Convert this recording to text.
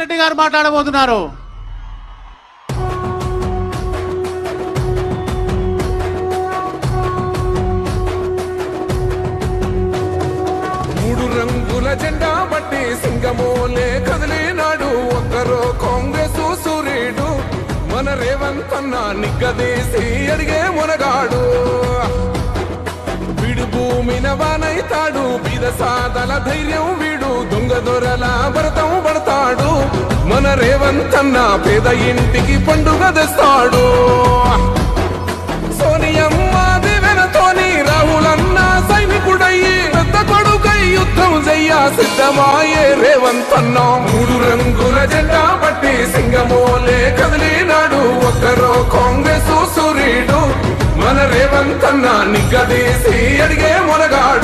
రెడ్డి గారు మాట్లాడబోతున్నారు. మూడు రంగుల జెండా బట్టి సింగమోలే కదిలినాడు ఒక్కరో కాంగ్రెస్ సూర్యుడు మన రేవంత్ అన్న నిగ్గదీసి అడిగే మునగాడు. వీడు భూమిన వానైతాడు బీద సాదల ధైర్యం వీడు దొంగ దొరల భరతం పడతాడు. మన రేవంత్ అన్న పేద ఇంటికి పండుగ తెస్తాడు. సోనియమ్మ దివెనతోని రాహులన్న సైనికుడయ్యి పెద్ద కొడుకై యుద్ధం చెయ్య సిద్ధమాయే రేవంత్ అన్న. మూడు రంగుల జెండా బట్టి సింగమోలే కదిలినాడు ఒక్కరో కాంగ్రెస్ సూర్యుడు మన రేవంత్ అన్న నిగ్గదీసి అడిగే మునగాడు.